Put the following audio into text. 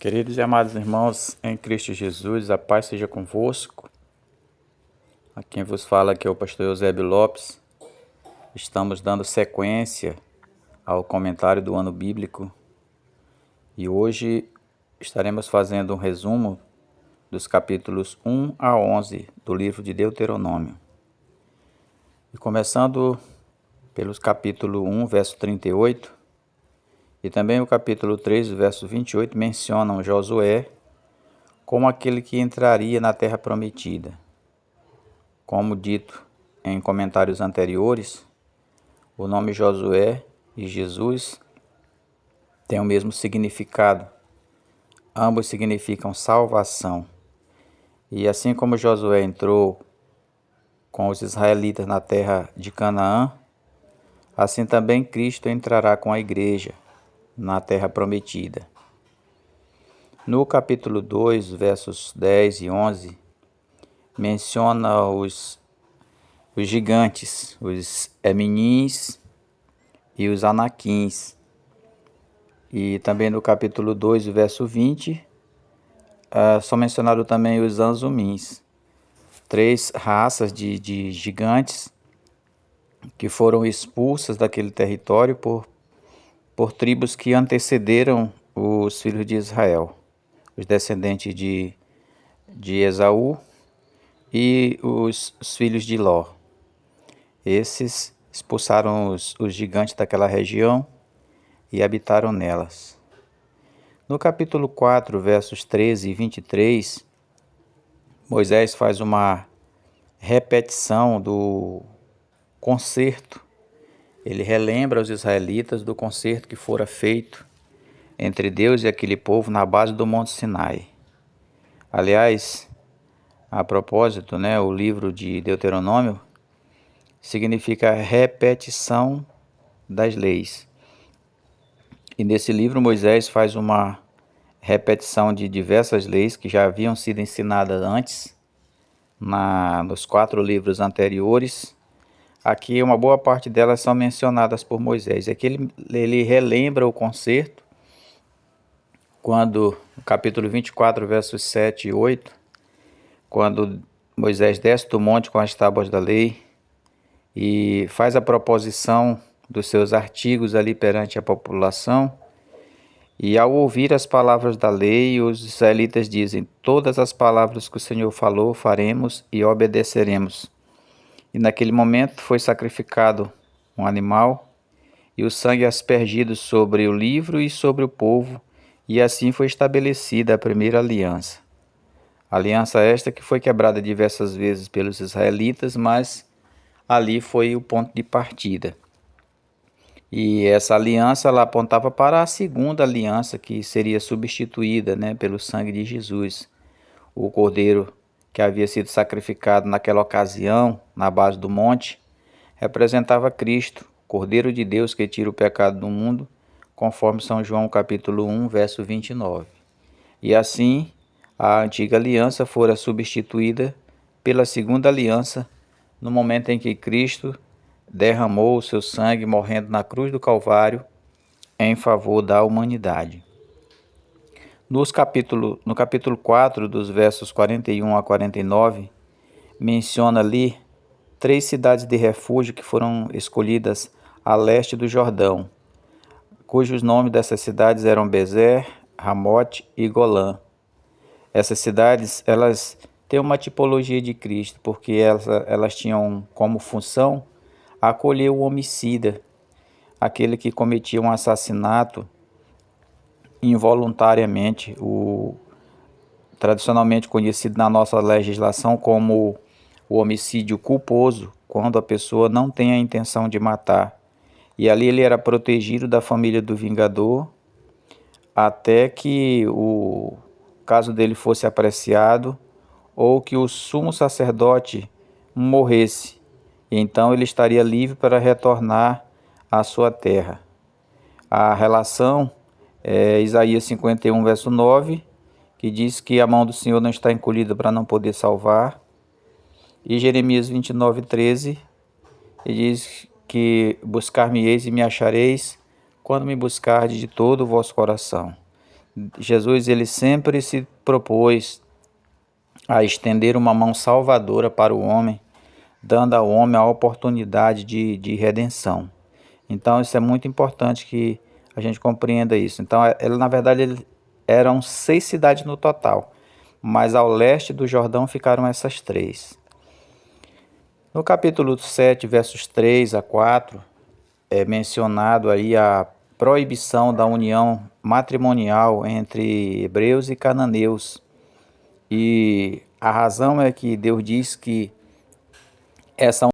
Queridos e amados irmãos, em Cristo Jesus, a paz seja convosco. A quem vos fala aqui é o pastor Eusébio Lopes. Estamos dando sequência ao comentário do ano bíblico e hoje estaremos fazendo um resumo dos capítulos 1 a 11 do livro de Deuteronômio. E começando pelos capítulo 1, verso 38, e também o capítulo 3, verso 28, mencionam Josué como aquele que entraria na terra prometida. Como dito em comentários anteriores, o nome Josué e Jesus têm o mesmo significado. Ambos significam salvação. E assim como Josué entrou com os israelitas na terra de Canaã, assim também Cristo entrará com a igreja na terra prometida. No capítulo 2, versos 10 e 11, menciona os gigantes, os Eminins e os Anaquins. E também no capítulo 2, verso 20, são mencionados também os Anzumins, três raças de gigantes que foram expulsas daquele território por tribos que antecederam os filhos de Israel, os descendentes de Esaú e os filhos de Ló. Esses expulsaram os gigantes daquela região e habitaram nelas. No capítulo 4, versos 13 e 23, Moisés faz uma repetição do concerto. Ele relembra os israelitas do concerto que fora feito entre Deus e aquele povo na base do Monte Sinai. Aliás, a propósito, o livro de Deuteronômio significa repetição das leis. E nesse livro Moisés faz uma repetição de diversas leis que já haviam sido ensinadas antes, nos 4 livros anteriores. Aqui uma boa parte delas são mencionadas por Moisés. Aqui ele relembra o concerto, quando, no capítulo 24, versos 7 e 8, quando Moisés desce do monte com as tábuas da lei e faz a proposição dos seus artigos ali perante a população. E ao ouvir as palavras da lei, os israelitas dizem: todas as palavras que o Senhor falou, faremos e obedeceremos. E naquele momento foi sacrificado um animal, e o sangue aspergido sobre o livro e sobre o povo, e assim foi estabelecida a primeira aliança. Aliança esta que foi quebrada diversas vezes pelos israelitas, mas ali foi o ponto de partida. E essa aliança ela apontava para a segunda aliança que seria substituída pelo sangue de Jesus. O cordeiro que havia sido sacrificado naquela ocasião, na base do monte, representava Cristo, Cordeiro de Deus que tira o pecado do mundo, conforme São João capítulo 1, verso 29. E assim, a antiga aliança fora substituída pela segunda aliança, no momento em que Cristo derramou o seu sangue morrendo na cruz do Calvário em favor da humanidade. No capítulo 4, dos versos 41 a 49, menciona ali 3 cidades de refúgio que foram escolhidas a leste do Jordão, cujos nomes dessas cidades eram Bezer, Ramote e Golã. Essas cidades, elas têm uma tipologia de Cristo, porque elas tinham como função acolher o homicida, aquele que cometia um assassinato involuntariamente, tradicionalmente conhecido na nossa legislação como o homicídio culposo, quando a pessoa não tem a intenção de matar. E ali ele era protegido da família do vingador até que o caso dele fosse apreciado ou que o sumo sacerdote morresse. Então ele estaria livre para retornar à sua terra. A relação é Isaías 51, verso 9, que diz que a mão do Senhor não está encolhida para não poder salvar. E Jeremias 29, 13, que diz que buscar-me-eis e me achareis, quando me buscardes de todo o vosso coração. Jesus ele sempre se propôs a estender uma mão salvadora para o homem, dando ao homem a oportunidade de redenção. Então isso é muito importante que a gente compreenda isso. Então na verdade eram 6 cidades no total, mas ao leste do Jordão ficaram essas 3. No capítulo 7, versos 3 a 4, é mencionado aí a proibição da união matrimonial entre hebreus e cananeus. E a razão é que Deus diz que essa